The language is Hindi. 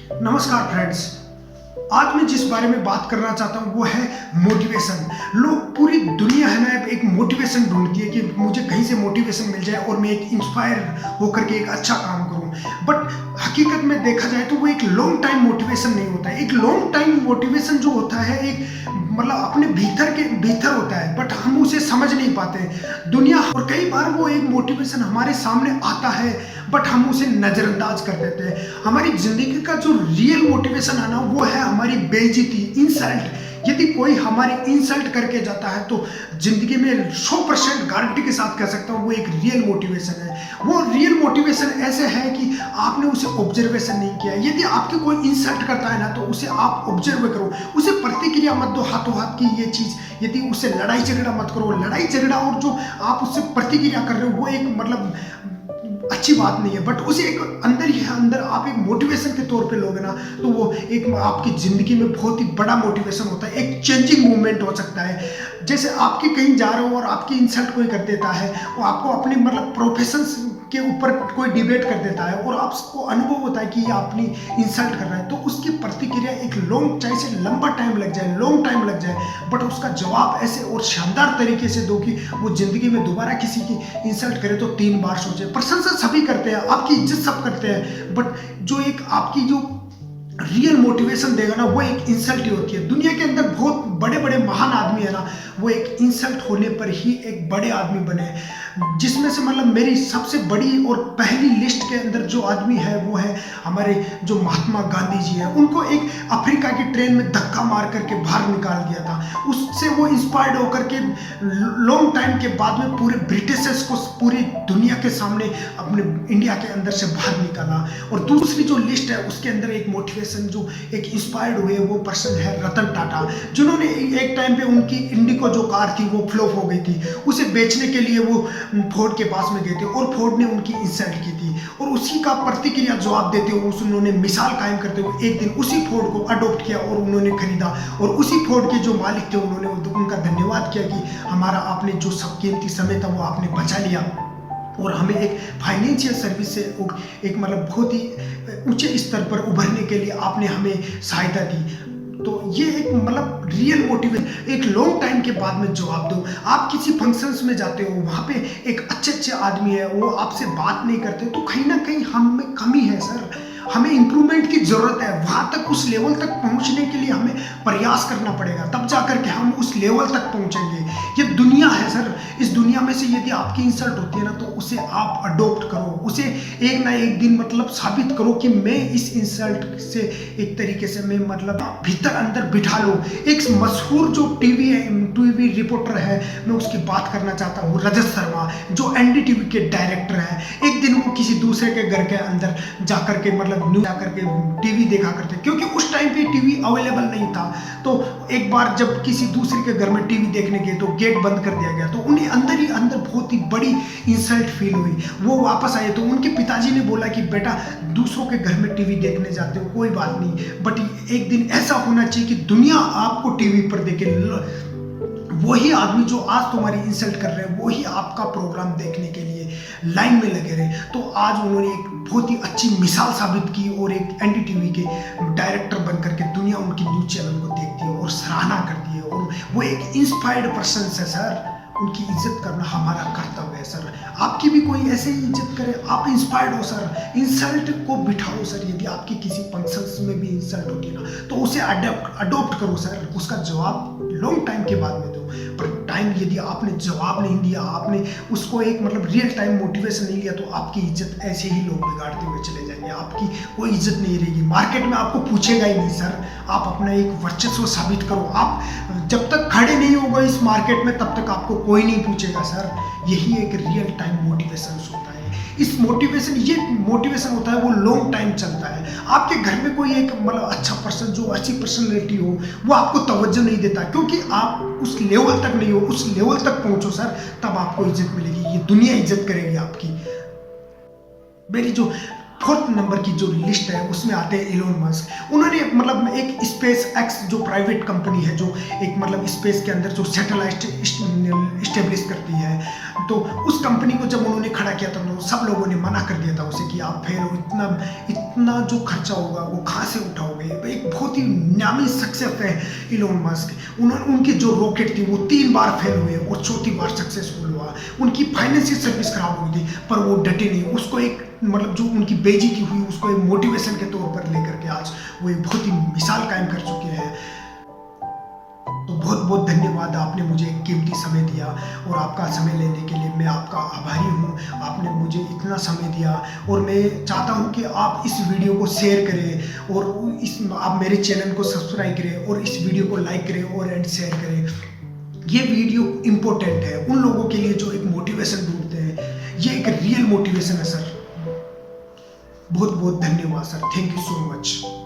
नमस्कार फ्रेंड्स। आज मैं जिस बारे में बात करना चाहता हूँ वो है मोटिवेशन। लोग पूरी दुनिया है ना एक मोटिवेशन ढूंढती है कि मुझे कहीं से मोटिवेशन मिल जाए और मैं एक इंस्पायर होकर के एक अच्छा काम करूँ। बट हकीकत में देखा जाए तो वो एक लॉन्ग टाइम मोटिवेशन नहीं होता है। एक लॉन्ग टाइम मोटिवेशन जो होता है एक अपने भीतर होता है, बट हम उसे समझ नहीं पाते दुनिया। और कई बार वो एक मोटिवेशन हमारे सामने आता है बट हम उसे नजरअंदाज कर देते हैं। हमारी जिंदगी का जो रियल मोटिवेशन है ना वो है हमारी बेइज्जती, इंसल्ट। यदि कोई हमारी इंसल्ट करके जाता है तो जिंदगी में 100% गारंटी के साथ कह सकता हूँ वो एक रियल मोटिवेशन है। वो रियल मोटिवेशन ऐसे है कि आपने उसे ऑब्जर्वेशन नहीं किया। यदि आपकी कोई इंसल्ट करता है ना तो उसे आप ऑब्जर्व करो, उसे प्रतिक्रिया मत दो हाथों हाथ की ये चीज। यदि उससे लड़ाई झगड़ा मत करो। लड़ाई झगड़ा और जो आप उससे प्रतिक्रिया कर रहे हो वो एक अच्छी बात नहीं है, बट उसे एक अंदर ही अंदर आप एक मोटिवेशन के तौर पे लोगे ना तो वो एक आपकी जिंदगी में बहुत ही बड़ा मोटिवेशन होता है। एक चेंजिंग मूवमेंट हो सकता है। जैसे आपकी कहीं जा रहे हो और आपकी इंसल्ट कोई कर देता है, वो आपको अपने प्रोफेशन के ऊपर कोई डिबेट कर देता है और आपको अनुभव होता है कि ये अपनी इंसल्ट कर रहा है, तो उसकी प्रतिक्रिया एक लॉन्ग, चाहे से लंबा टाइम लग जाए, लॉन्ग टाइम लग जाए, बट उसका जवाब ऐसे और शानदार तरीके से दो कि वो जिंदगी में दोबारा किसी की इंसल्ट करे तो 3 बार सोचे। प्रशंसा सभी करते हैं, आपकी इज्जत सब करते हैं, बट जो एक आपकी जो रियल मोटिवेशन देगा ना वो एक इंसल्ट ही होती है। दुनिया के अंदर बहुत बड़े बड़े महान आदमी है ना वो एक इंसल्ट होने पर ही एक बड़े आदमी बने। जिसमें से मेरी सबसे बड़ी और पहली लिस्ट के अंदर जो आदमी है वो है हमारे जो महात्मा गांधी जी है। उनको एक अफ्रीका की ट्रेन में धक्का मार करके बाहर निकाल दिया था। उससे वो इंस्पायर्ड होकर के लॉन्ग टाइम के बाद में पूरे ब्रिटिशर्स को पूरी दुनिया के सामने अपने इंडिया के अंदर से बाहर निकाला। और दूसरी जो लिस्ट है उसके अंदर एक मोटिवेशन जो एक इंस्पायर्ड हुए वो पर्सन है रतन टाटा, जिन्होंने एक टाइम पे उनकी इंडिको जो कार थी वो फ्लॉप हो गई थी। उसे बेचने के लिए वो फोर्ड के पास में गए थे और फोर्ड ने उनकी इंसल्ट की थी और उसी का प्रतिक्रिया जवाब देते हुए उन्होंने मिसाल कायम करते हुए एक दिन उसी फोर्ड को अडॉप्ट किया और उन्होंने खरीदा। और उसी फोर्ड के जो मालिक थे उन्होंने उनका धन्यवाद किया कि हमारा आपने जो सब कीमती समय था वो आपने बचा लिया और हमें एक फाइनेंशियल सर्विस से एक बहुत ही ऊंचे स्तर पर उभरने के लिए आपने हमें सहायता दी। तो ये एक रियल मोटिवेशन एक लॉन्ग टाइम के बाद में जवाब दो। आप किसी फंक्शंस में जाते हो, वहाँ पे एक अच्छे आदमी है, वो आपसे बात नहीं करते तो कहीं ना कहीं हम में कमी है सर। हमें इंप्रूवमेंट की जरूरत है। वहाँ तक उस लेवल तक पहुँचने के लिए हमें प्रयास करना पड़ेगा, तब जाकर के हम उस लेवल तक पहुँचेंगे। ये दुनिया है सर। इस दुनिया में से यदि आपकी इंसल्ट होती है ना तो उसे आप अडॉप्ट करो, उसे एक ना एक दिन साबित करो कि मैं इस इंसल्ट से एक तरीके से मैं भीतर अंदर बिठा लो। एक मशहूर जो टीवी रिपोर्टर है, मैं उसकी बात करना चाहता हूँ, रजत शर्मा, जो एनडीटीवी के डायरेक्टर है। एक दिन वो किसी दूसरे के घर के अंदर जाकर के न्यूज जाकर के टीवी देखा करते, क्योंकि उस टाइम पे टीवी अवेलेबल नहीं था। तो एक बार जब किसी दूसरे के घर में टीवी देखने गए तो गेट बंद कर दिया गया, तो उन्हें अंदर ही अंदर बहुत ही बड़ी इंसल्ट फील हुई। वो वापस आए तो उनके पिताजी ने बोला कि बेटा दूसरों के घर में टीवी देखने जाते हो कोई बात नहीं, बट एक दिन ऐसा होना चाहिए कि दुनिया आपको टीवी पर देखे। वही आदमी जो आज तुम्हारी इंसल्ट कर रहे हैं वही आपका प्रोग्राम देखने के लिए लाइन में लगे रहे। तो आज उन्होंने एक बहुत ही अच्छी मिसाल साबित की और एक एनडीटीवी के डायरेक्टर बनकर के दुनिया उनकी न्यूज चैनल को देखती है और सराहना करती है और वो एक इंस्पायर्ड पर्सन है सर। उनकी इज्जत करना हमारा कर्तव्य है सर। आपकी भी कोई ऐसे ही इज्जत करे, आप इंस्पायर्ड हो सर। इंसल्ट को बिठाओ सर। यदि आपकी किसी फंक्शंस में भी इंसल्ट होती है ना तो उसे अडॉप्ट करो सर। उसका जवाब लॉन्ग टाइम के बाद में दो। पर टाइम यदि आपने जवाब नहीं दिया, आपने उसको एक रियल टाइम मोटिवेशन नहीं लिया तो आपकी इज्जत ऐसे ही लोग बिगाड़ते हुए चले जाएंगे। आपकी कोई इज्जत नहीं रहेगी, मार्केट में आपको पूछेगा ही नहीं सर। आप अपना एक वर्चस्व साबित करो। आप जब तक खड़े नहीं होगे इस मार्केट में तब तक आपको कोई नहीं पूछेगा सर। यही एक रियल टाइम मोटिवेशन होता है। इस ये मोटिवेशन होता है वो लॉन्ग टाइम चलता है। आपके घर में कोई एक अच्छा पर्सन जो अच्छी पर्सनैलिटी हो वो आपको तवज्जो नहीं देता क्योंकि आप उस लेवल तक नहीं हो। उस लेवल तक पहुंचो सर, तब आपको इज्जत मिलेगी। ये दुनिया इज्जत करेगी आपकी। मेरी जो 4th नंबर की जो लिस्ट है उसमें आते हैं इलोन मस्क। उन्होंने एक स्पेस एक्स जो प्राइवेट कंपनी है जो एक स्पेस के अंदर जो सैटेलाइट इस्टेब्लिश करती है, तो उस कंपनी को जब उन्होंने खड़ा किया था तो सब लोगों ने मना कर दिया था उसे कि आप फेल हो, इतना जो खर्चा होगा वो कहाँ से उठाओगे। एक बहुत ही नामी सक्सेस है इलोन मस्क। उनकी जो रॉकेट थी वो 3 बार फेल हुए और चौथी बार सक्सेसफुल हुआ। उनकी फाइनेंशियल सर्विस खराब हुई थी पर वो डटे नहीं। उसको एक मतलब जो उनकी बेइज्जती हुई उसको एक मोटिवेशन के तौर पर लेकर के आज वो एक बहुत ही मिसाल कायम कर चुके हैं। तो बहुत बहुत धन्यवाद, आपने मुझे एक कीमती समय दिया और आपका समय लेने के लिए मैं आपका आभारी हूँ। आपने मुझे इतना समय दिया और मैं चाहता हूँ कि आप इस वीडियो को शेयर करें और आप मेरे चैनल को सब्सक्राइब करें और इस वीडियो को लाइक करें और एंड शेयर करें। ये वीडियो इम्पोर्टेंट है उन लोगों के लिए जो एक मोटिवेशन ढूंढते हैं। ये एक रियल मोटिवेशन है सर। बहुत बहुत धन्यवाद sir, thank you so much.